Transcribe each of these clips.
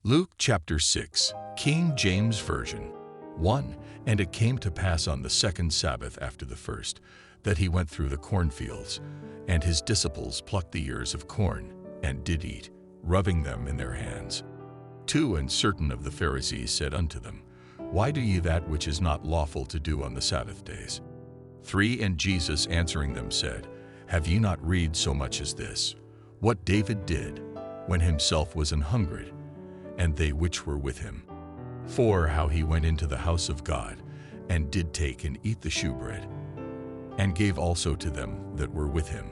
Luke chapter 6, King James Version. 1. And it came to pass on the second Sabbath after the first, that he went through the cornfields, and his disciples plucked the ears of corn, and did eat, rubbing them in their hands. 2. And certain of the Pharisees said unto them, Why do ye that which is not lawful to do on the Sabbath days? 3. And Jesus answering them said, Have ye not read so much as this, what David did, when himself was an hungred, and they which were with him? 4. How he went into the house of God, and did take and eat the shewbread, and gave also to them that were with him,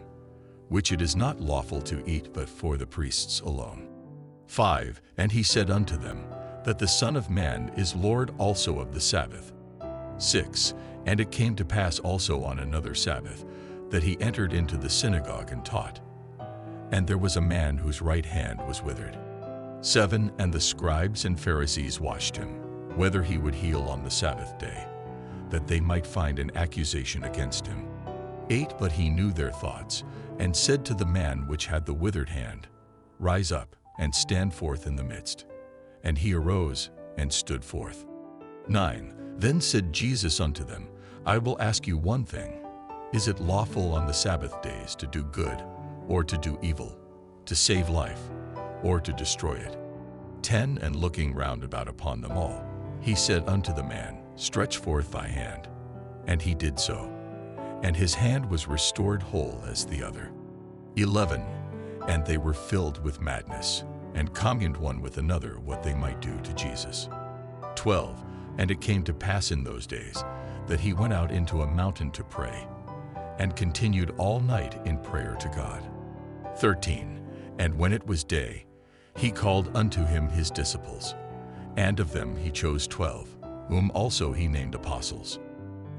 which it is not lawful to eat but for the priests alone. 5. And he said unto them, that the Son of Man is Lord also of the Sabbath. 6. And it came to pass also on another Sabbath, that he entered into the synagogue and taught. And there was a man whose right hand was withered. 7. And the scribes and Pharisees watched him, whether he would heal on the Sabbath day, that they might find an accusation against him. 8. But he knew their thoughts, and said to the man which had the withered hand, Rise up, and stand forth in the midst. And he arose, and stood forth. 9. Then said Jesus unto them, I will ask you one thing. Is it lawful on the Sabbath days to do good, or to do evil, to save life, or to destroy it? 10. And looking round about upon them all, he said unto the man, Stretch forth thy hand. And he did so, and his hand was restored whole as the other. 11. And they were filled with madness, and communed one with another what they might do to Jesus. 12. And it came to pass in those days, that he went out into a mountain to pray, and continued all night in prayer to God. 13. And when it was day, he called unto him his disciples, and of them he chose 12, whom also he named apostles.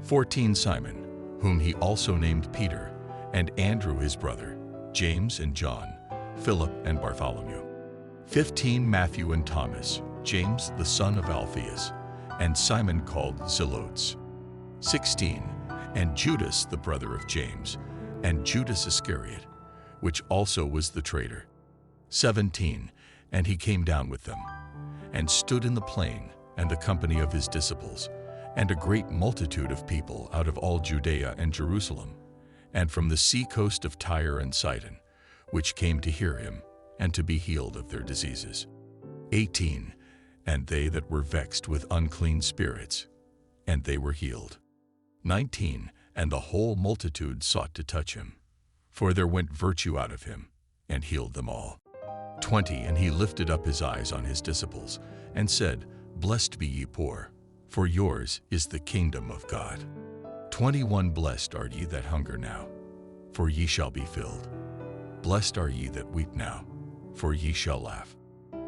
14. Simon, whom he also named Peter, and Andrew his brother, James and John, Philip and Bartholomew. 15. Matthew and Thomas, James the son of Alphaeus, and Simon called Zelotes. 16. And Judas the brother of James, and Judas Iscariot, which also was the traitor. 17. And he came down with them, and stood in the plain, and the company of his disciples, and a great multitude of people out of all Judea and Jerusalem, and from the sea coast of Tyre and Sidon, which came to hear him, and to be healed of their diseases. 18. And they that were vexed with unclean spirits, and they were healed. 19. And the whole multitude sought to touch him, for there went virtue out of him, and healed them all. 20. And he lifted up his eyes on his disciples, and said, Blessed be ye poor, for yours is the kingdom of God. 21. Blessed are ye that hunger now, for ye shall be filled. Blessed are ye that weep now, for ye shall laugh.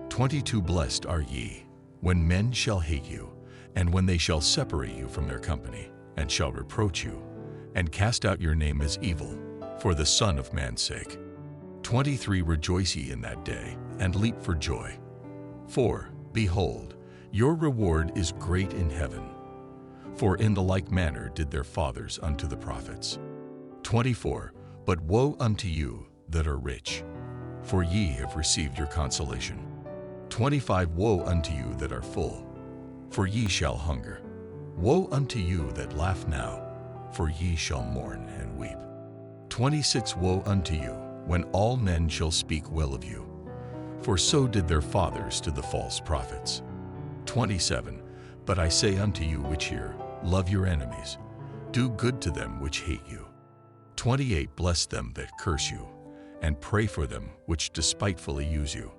22. Blessed are ye, when men shall hate you, and when they shall separate you from their company, and shall reproach you, and cast out your name as evil, for the Son of Man's sake. 23. Rejoice ye in that day, and leap for joy. 4. Behold, your reward is great in heaven, for in the like manner did their fathers unto the prophets. 24. But woe unto you that are rich, for ye have received your consolation. 25. Woe unto you that are full, for ye shall hunger. Woe unto you that laugh now, for ye shall mourn and weep. 26. Woe unto you, when all men shall speak well of you, for so did their fathers to the false prophets. 27. But I say unto you which hear, love your enemies, do good to them which hate you. 28. Bless them that curse you, and pray for them which despitefully use you.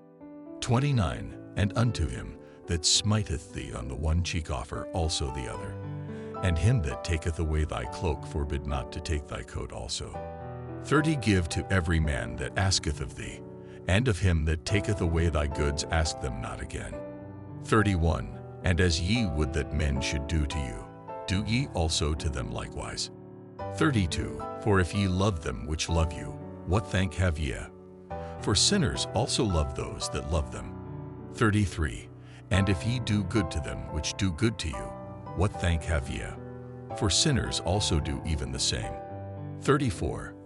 29. And unto him that smiteth thee on the one cheek offer also the other, and him that taketh away thy cloak forbid not to take thy coat also. 30. Give to every man that asketh of thee, and of him that taketh away thy goods ask them not again. 31. And as ye would that men should do to you, do ye also to them likewise. 32. For if ye love them which love you, what thank have ye? For sinners also love those that love them. 33. And if ye do good to them which do good to you, what thank have ye? For sinners also do even the same. 34.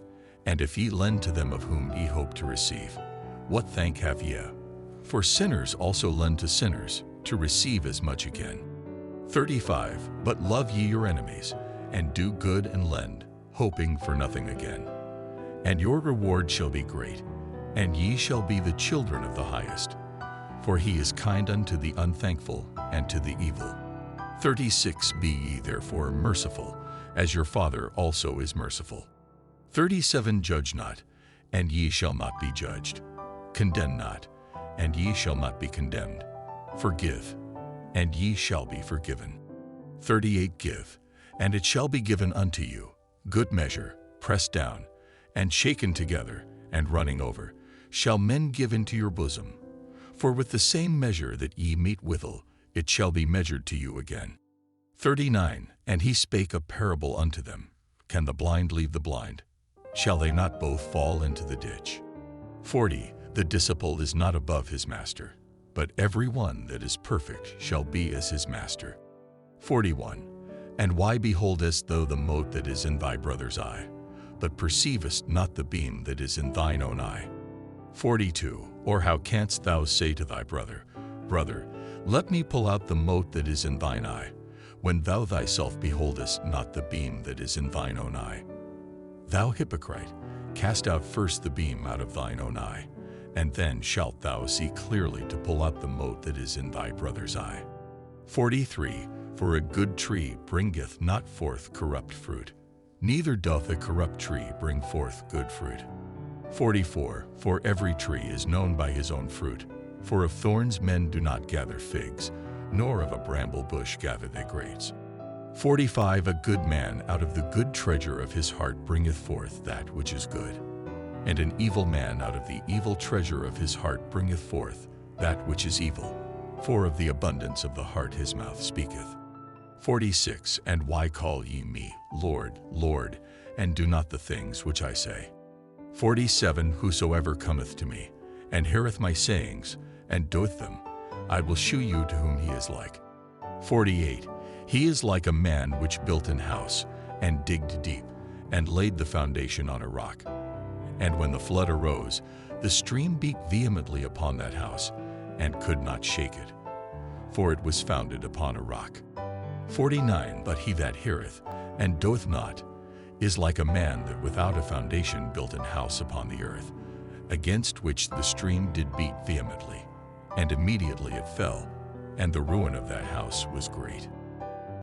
And if ye lend to them of whom ye hope to receive, what thank have ye? For sinners also lend to sinners, to receive as much again. 35. But love ye your enemies, and do good and lend, hoping for nothing again. And your reward shall be great, and ye shall be the children of the highest. For he is kind unto the unthankful and to the evil. 36. Be ye therefore merciful, as your Father also is merciful. 37. Judge not, and ye shall not be judged. Condemn not, and ye shall not be condemned. Forgive, and ye shall be forgiven. 38. Give, and it shall be given unto you, good measure, pressed down, and shaken together, and running over, shall men give into your bosom. For with the same measure that ye mete withal, it shall be measured to you again. 39. And he spake a parable unto them. Can the blind lead the blind? Shall they not both fall into the ditch? 40. The disciple is not above his master, but every one that is perfect shall be as his master. 41. And why beholdest thou the mote that is in thy brother's eye, but perceivest not the beam that is in thine own eye? 42. Or how canst thou say to thy brother, Brother, let me pull out the mote that is in thine eye, when thou thyself beholdest not the beam that is in thine own eye? Thou hypocrite, cast out first the beam out of thine own eye, and then shalt thou see clearly to pull out the mote that is in thy brother's eye. 43. For a good tree bringeth not forth corrupt fruit, neither doth a corrupt tree bring forth good fruit. 44. For every tree is known by his own fruit. For of thorns men do not gather figs, nor of a bramble bush gather they grapes. 45. A good man out of the good treasure of his heart bringeth forth that which is good, and an evil man out of the evil treasure of his heart bringeth forth that which is evil. For of the abundance of the heart his mouth speaketh. 46. And why call ye me, Lord, Lord, and do not the things which I say? 47. Whosoever cometh to me, and heareth my sayings, and doeth them, I will shew you to whom he is like. 48. He is like a man which built an house, and digged deep, and laid the foundation on a rock. And when the flood arose, the stream beat vehemently upon that house, and could not shake it, for it was founded upon a rock. 49. But he that heareth, and doeth not, is like a man that without a foundation built an house upon the earth, against which the stream did beat vehemently, and immediately it fell, and the ruin of that house was great.